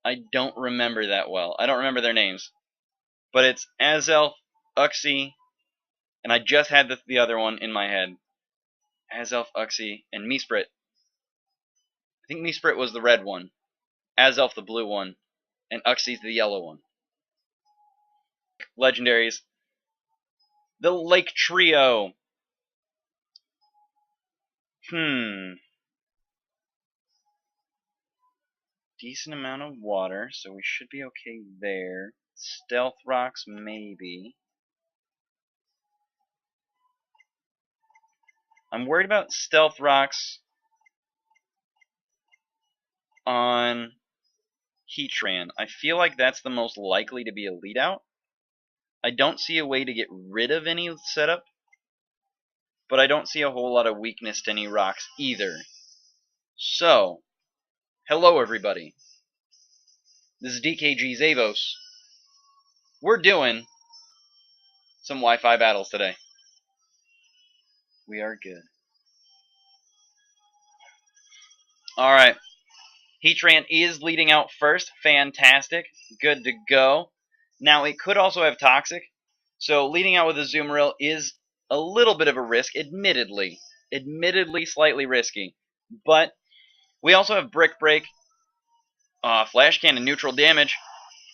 I don't remember that well. I don't remember their names. But it's Azelf, Uxie, and I just had the other one in my head. Azelf, Uxie, and Meesprit. I think Meesprit was the red one, Azelf the blue one, and Uxie's the yellow one. Legendaries. The Lake Trio. Decent amount of water, so we should be okay there. Stealth rocks, maybe. I'm worried about stealth rocks on Heatran. I feel like that's the most likely to be a lead out. I don't see a way to get rid of any setup, but I don't see a whole lot of weakness to any rocks either. So, hello everybody. This is DKG Zavos. We're doing some Wi-Fi battles today. We are good. Alright. Heatran is leading out first. Fantastic. Good to go. Now, it could also have Toxic. So, leading out with a Azumarill is a little bit of a risk, admittedly. Admittedly slightly risky. But we also have Brick Break, Flash Cannon neutral damage,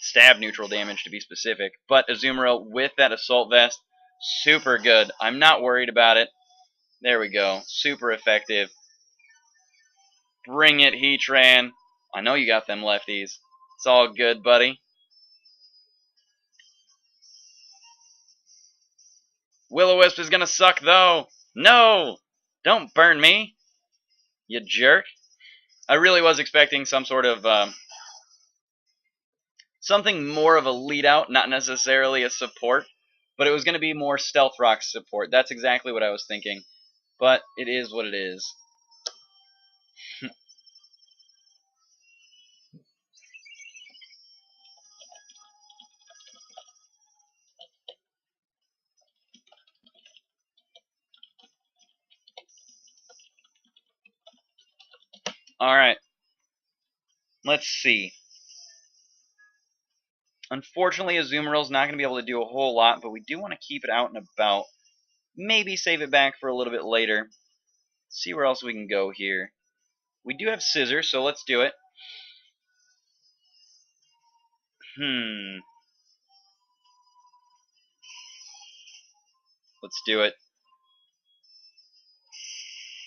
Stab neutral damage to be specific. But Azumarill with that Assault Vest, super good. I'm not worried about it. There we go. Super effective. Bring it, Heatran. I know you got them lefties. It's all good, buddy. Will-O-Wisp is gonna suck, though. No! Don't burn me, you jerk. I really was expecting some sort of, something more of a lead out, not necessarily a support. But it was going to be more Stealth Rock support. That's exactly what I was thinking. But it is what it is. Alright. Let's see. Unfortunately, Azumarill's not going to be able to do a whole lot, but we do want to keep it out and about. Maybe save it back for a little bit later. See where else we can go here. We do have Scissors, so let's do it. Let's do it.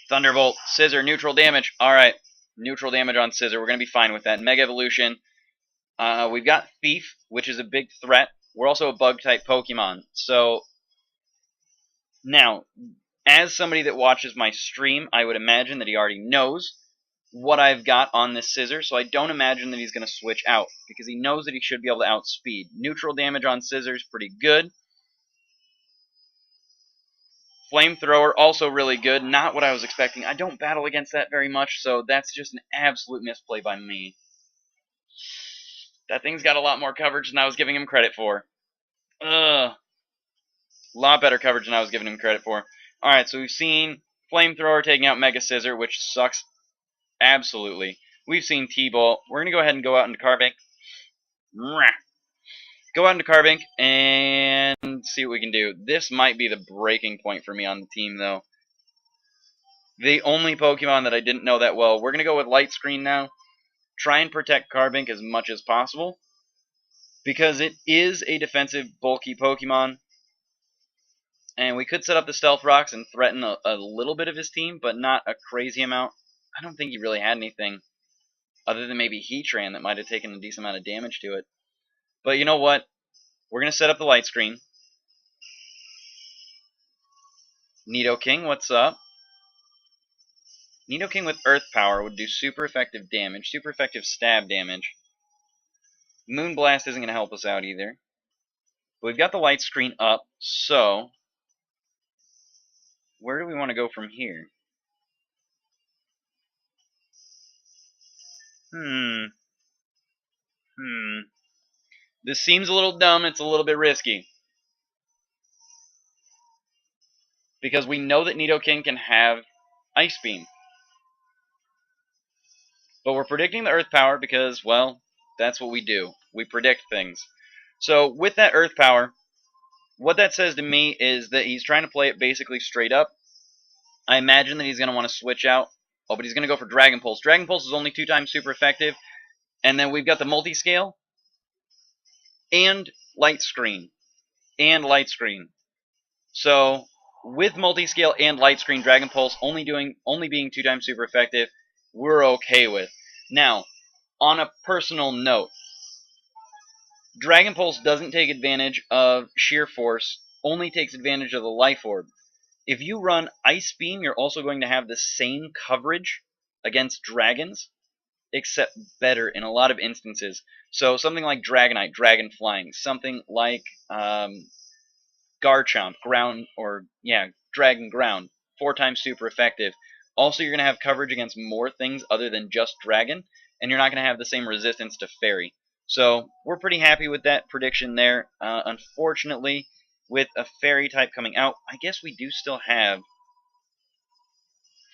Thunderbolt, Scissor, neutral damage. Alright, neutral damage on Scissor. We're going to be fine with that. Mega Evolution. We've got Thief, which is a big threat. We're also a Bug-type Pokemon. So, now, as somebody that watches my stream, I would imagine that he already knows what I've got on this Scissor, so I don't imagine that he's going to switch out, because he knows that he should be able to outspeed. Neutral damage on Scissor is pretty good. Flamethrower, also really good. Not what I was expecting. I don't battle against that very much, so that's just an absolute misplay by me. That thing's got a lot more coverage than I was giving him credit for. A lot better coverage than I was giving him credit for. Alright, so we've seen Flamethrower taking out Mega Scissor, which sucks absolutely. We've seen T-Ball. We're going to go ahead and go out into Carbink. Go out into Carbink and see what we can do. This might be the breaking point for me on the team, though. The only Pokemon that I didn't know that well. We're going to go with Light Screen now. Try and protect Carbink as much as possible, because it is a defensive, bulky Pokemon. And we could set up the Stealth Rocks and threaten a little bit of his team, but not a crazy amount. I don't think he really had anything other than maybe Heatran that might have taken a decent amount of damage to it. But you know what? We're going to set up the Light Screen. Nidoking, what's up? Nidoking with Earth Power would do super effective damage, super effective stab damage. Moonblast isn't going to help us out either. But we've got the Light Screen up, so where do we want to go from here? This seems a little dumb, it's a little bit risky. Because we know that Nidoking can have Ice Beam. But we're predicting the Earth Power because, well, That's what we do. We predict things. So with that Earth Power, what that says to me is that he's trying to play it basically straight up. I imagine that he's going to want to switch out. Oh, but he's going to go for Dragon Pulse. Dragon Pulse is only 2 times super effective. And then we've got the multi-scale and light screen. And light screen. So with multi-scale and light screen, Dragon Pulse only being 2 times super effective, we're okay with. Now, on a personal note, Dragon Pulse doesn't take advantage of Sheer Force, only takes advantage of the Life Orb. If you run Ice Beam, you're also going to have the same coverage against dragons, except better in a lot of instances. So something like Dragonite, Dragon Flying, something like Garchomp, Dragon Ground, 4 times super effective. Also, you're going to have coverage against more things other than just Dragon, and you're not going to have the same resistance to Fairy. So we're pretty happy with that prediction there. Unfortunately, with a Fairy type coming out, I guess we do still have...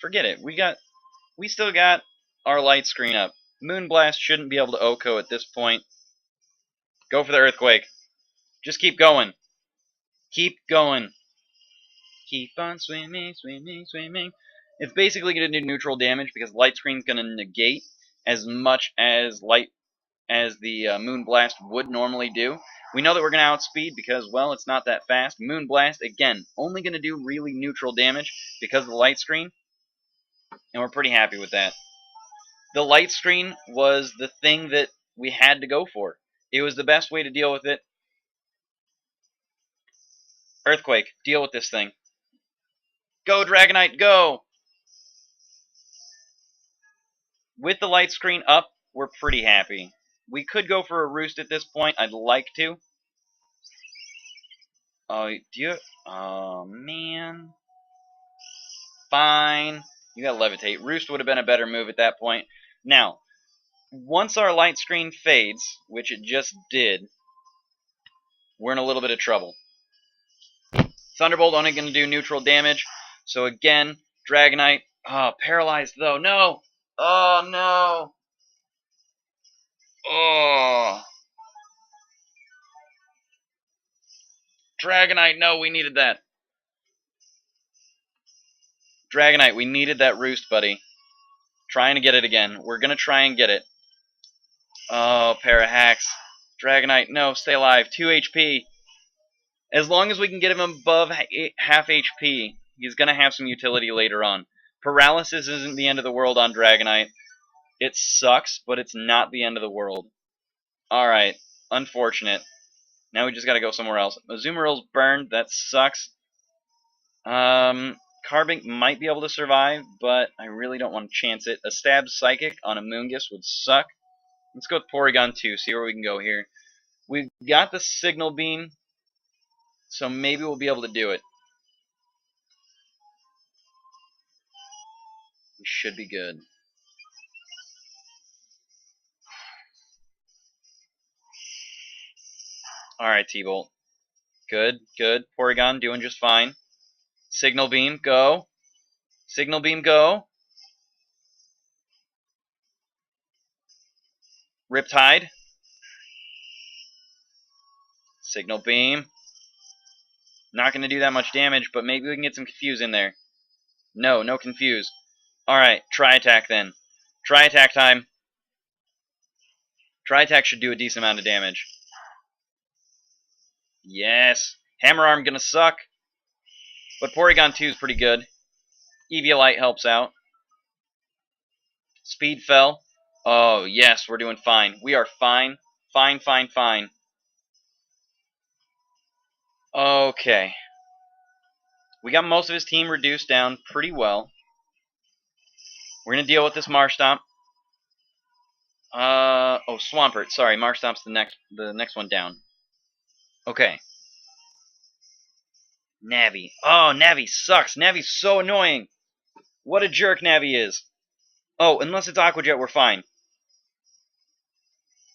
Forget it. We still got our light screen up. Moonblast shouldn't be able to OHKO at this point. Go for the Earthquake. Just keep going. Keep going. Keep on swimming, swimming, swimming. It's basically going to do neutral damage because light screen's going to negate as much as the Moonblast would normally do. We know that we're going to outspeed because, well, it's not that fast. Moonblast, again, only going to do really neutral damage because of the light screen, and we're pretty happy with that. The light screen was the thing that we had to go for. It was the best way to deal with it. Earthquake, deal with this thing. Go, Dragonite, go! With the light screen up, we're pretty happy. We could go for a Roost at this point. I'd like to. Oh, man. Fine. You gotta Levitate. Roost would have been a better move at that point. Now, once our light screen fades, which it just did, we're in a little bit of trouble. Thunderbolt only going to do neutral damage. So again, Dragonite. Oh, paralyzed though. No! Oh, no! Oh! Dragonite, no, we needed that. Dragonite, we needed that Roost, buddy. Trying to get it again. We're going to try and get it. Oh, Parahacks. Dragonite, no, stay alive. 2 HP. As long as we can get him above half HP, he's going to have some utility later on. Paralysis isn't the end of the world on Dragonite. It sucks, but it's not the end of the world. Alright, unfortunate. Now we just gotta go somewhere else. Azumaril's burned, that sucks. Carbink might be able to survive, but I really don't want to chance it. A Stab Psychic on Amoonguss would suck. Let's go with Porygon 2, see where we can go here. We've got the Signal Beam, so maybe we'll be able to do it. We should be good. Alright, T-Bolt. Good, good. Porygon doing just fine. Signal Beam, go. Signal Beam, go. Riptide. Signal Beam. Not going to do that much damage, but maybe we can get some Confuse in there. No, no Confuse. Alright, Tri Attack then. Tri Attack time. Tri Attack should do a decent amount of damage. Yes. Hammer Arm gonna suck. But Porygon 2 is pretty good. Eviolite helps out. Speed fell. Oh, yes, we're doing fine. We are fine. Fine, fine, fine. Okay. We got most of his team reduced down pretty well. We're going to deal with this Marshtomp. Oh, Swampert. Sorry, Marshtomp's the next one down. Okay. Navi. Oh, Navi sucks. Navi's so annoying. What a jerk Navi is. Oh, unless it's Aqua Jet, we're fine.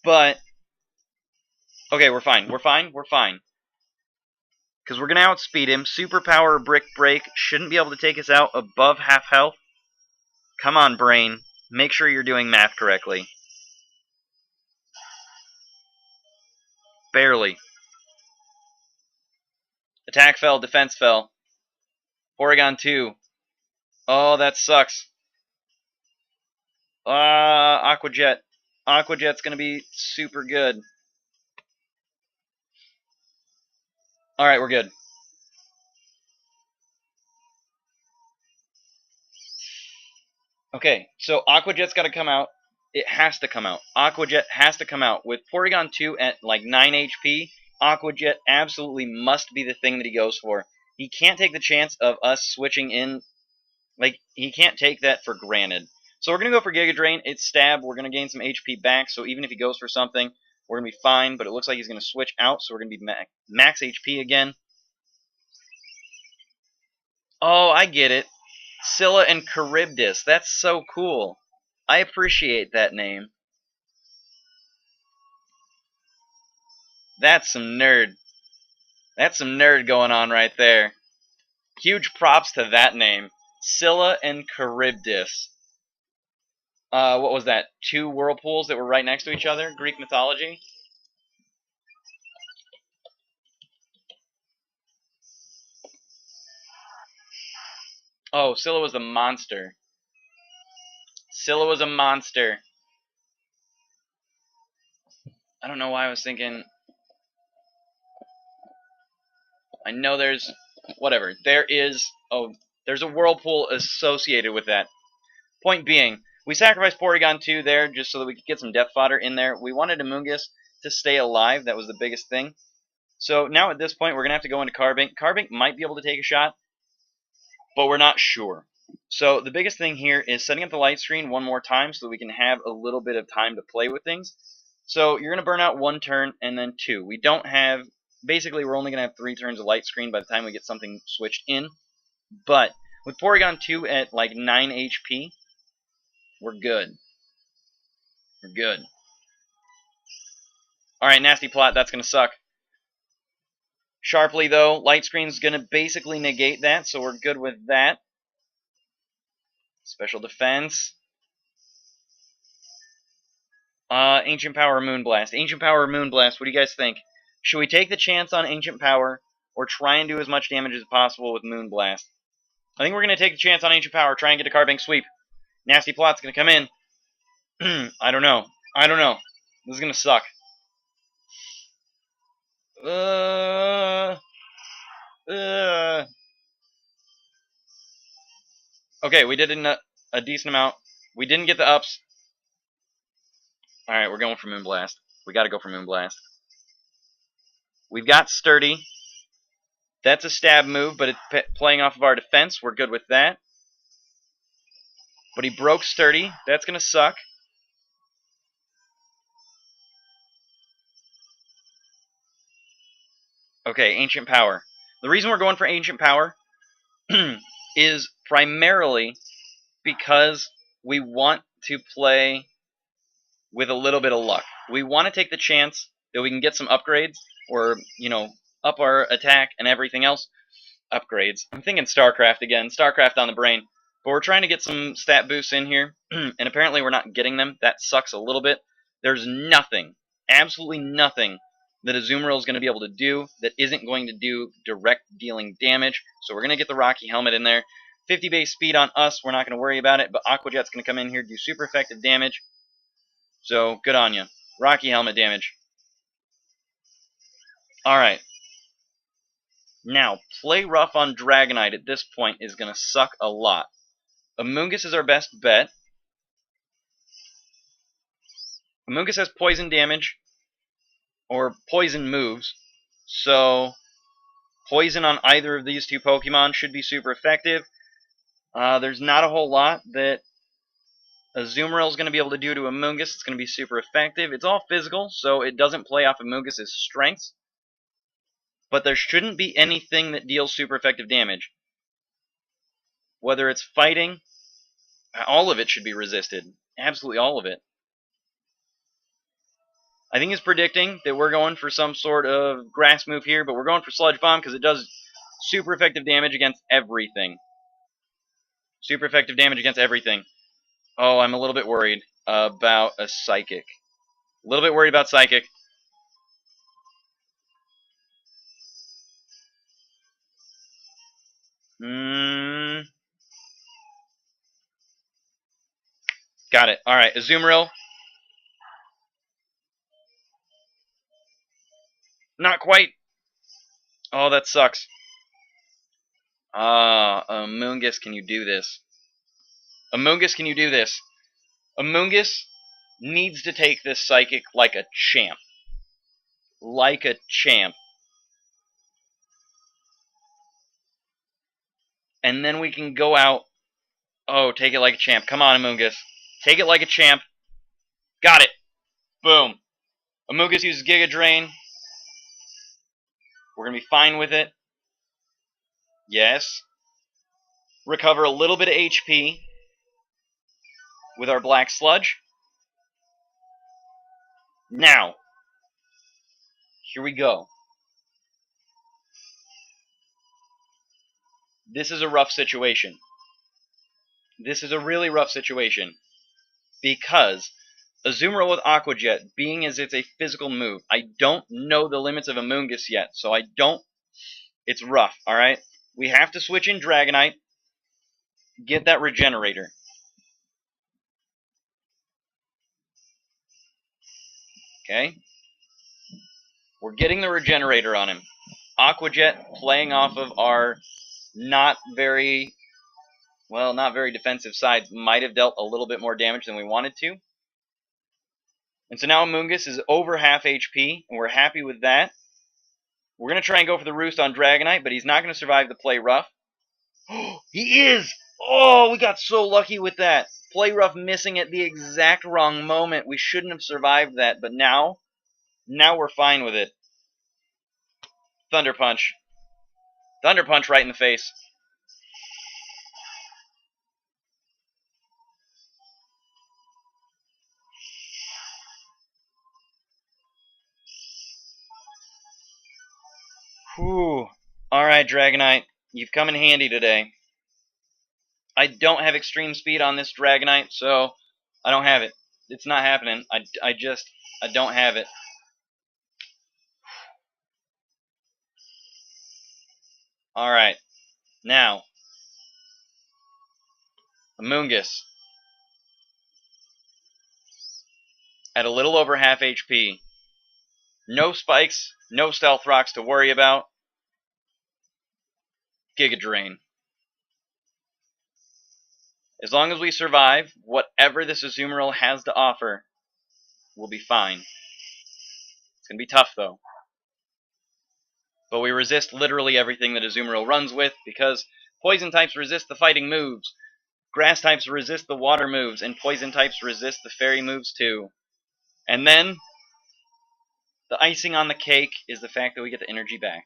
But... okay, we're fine. We're fine. We're fine. Because we're going to outspeed him. Superpower Brick Break shouldn't be able to take us out above half health. Come on, brain. Make sure you're doing math correctly. Barely. Attack fell, defense fell. Porygon 2. Oh, that sucks. Aqua Jet. Aqua Jet's gonna be super good. Alright, we're good. Okay, so Aqua Jet's gotta come out. It has to come out. Aqua Jet has to come out. With Porygon 2 at like 9 HP, Aqua Jet absolutely must be the thing that he goes for. He can't take the chance of us switching in. Like, he can't take that for granted. So we're going to go for Giga Drain. It's Stab. We're going to gain some HP back, so even if he goes for something, we're going to be fine. But it looks like he's going to switch out, so we're going to be max HP again. Oh, I get it. Scylla and Charybdis. That's so cool. I appreciate that name. That's some nerd. That's some nerd going on right there. Huge props to that name. Scylla and Charybdis. What was that? 2 whirlpools that were right next to each other? Greek mythology? Oh, Scylla was a monster. Scylla was a monster. I don't know why I was thinking... I know there's... Whatever. There is... Oh, there's a whirlpool associated with that. Point being, we sacrificed Porygon 2 there just so that we could get some death fodder in there. We wanted Amoonguss to stay alive. That was the biggest thing. So now at this point, we're going to have to go into Carbink. Carbink might be able to take a shot, but we're not sure. So the biggest thing here is setting up the light screen one more time so that we can have a little bit of time to play with things. So you're going to burn out 1 turn and then 2. We don't have... Basically, we're only going to have 3 turns of light screen by the time we get something switched in. But with Porygon 2 at like 9 HP, we're good. We're good. Alright, Nasty Plot, that's going to suck. Sharply, though, light screen's going to basically negate that, so we're good with that. Special defense. Ancient Power Moonblast. Ancient Power Moonblast, what do you guys think? Should we take the chance on Ancient Power, or try and do as much damage as possible with Moonblast? I think we're going to take the chance on Ancient Power, try and get a Carbink Sweep. Nasty Plot's going to come in. I don't know. I don't know. This is going to suck. Okay, we did a decent amount. We didn't get the ups. Alright, we're going for Moonblast. We gotta go for Moonblast. We've got Sturdy. That's a stab move, but it's playing off of our defense. We're good with that. But he broke Sturdy. That's gonna suck. Okay, Ancient Power. The reason we're going for Ancient Power is primarily because we want to play with a little bit of luck. We want to take the chance that we can get some upgrades, or, you know, up our attack and everything else. Upgrades. I'm thinking StarCraft again. StarCraft on the brain. But we're trying to get some stat boosts in here, and apparently we're not getting them. That sucks a little bit. There's nothing, absolutely nothing, that Azumarill is going to be able to do that isn't going to do direct dealing damage. So we're going to get the Rocky Helmet in there. 50 base speed on us, we're not going to worry about it, but Aqua Jet's going to come in here, do super effective damage. So, good on you. Rocky Helmet damage. Alright. Now, play rough on Dragonite at this point is going to suck a lot. Amoonguss is our best bet. Amoonguss has poison damage, or poison moves, so poison on either of these 2 Pokemon should be super effective. There's not a whole lot that Azumarill is going to be able to do to Amoonguss. It's going to be super effective. It's all physical, so it doesn't play off Amoonguss' strengths. But there shouldn't be anything that deals super effective damage. Whether it's fighting, all of it should be resisted. Absolutely all of it. I think he's predicting that we're going for some sort of grass move here, but we're going for Sludge Bomb because it does super effective damage against everything. Super effective damage against everything. Oh, I'm a little bit worried about a Psychic. A little bit worried about Psychic. Got it. Alright, Azumarill. Not quite. Oh, that sucks. Amoonguss, can you do this? Amoonguss, can you do this? Amoonguss needs to take this Psychic like a champ. Like a champ. And then we can go out. Oh, take it like a champ. Come on, Amoonguss. Take it like a champ. Got it. Boom. Amoonguss uses Giga Drain. We're going to be fine with it. Yes. Recover a little bit of HP with our Black Sludge. Now, here we go. This is a rough situation. This is a really rough situation. Because Azumarill with Aqua Jet, being as it's a physical move, I don't know the limits of Amoonguss yet, so I don't... It's rough, alright? We have to switch in Dragonite, get that Regenerator. Okay? We're getting the Regenerator on him. Aqua Jet playing off of our not very defensive sides might have dealt a little bit more damage than we wanted to. And so now Amoonguss is over half HP, and we're happy with that. We're going to try and go for the Roost on Dragonite, but he's not going to survive the Play Rough. He is! Oh, we got so lucky with that. Play Rough missing at the exact wrong moment. We shouldn't have survived that, but now we're fine with it. Thunder Punch. Thunder Punch right in the face. Whew. Alright, Dragonite. You've come in handy today. I don't have extreme speed on this Dragonite, so I don't have it. It's not happening. I don't have it. Alright. Now, Amoonguss. At a little over half HP. No spikes, no stealth rocks to worry about. Giga Drain. As long as we survive, whatever this Azumarill has to offer, we'll be fine. It's going to be tough, though. But we resist literally everything that Azumarill runs with, because Poison types resist the fighting moves, Grass types resist the water moves, and Poison types resist the fairy moves too. And then, the icing on the cake is the fact that we get the energy back.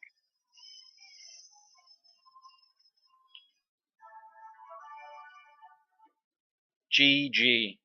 GG.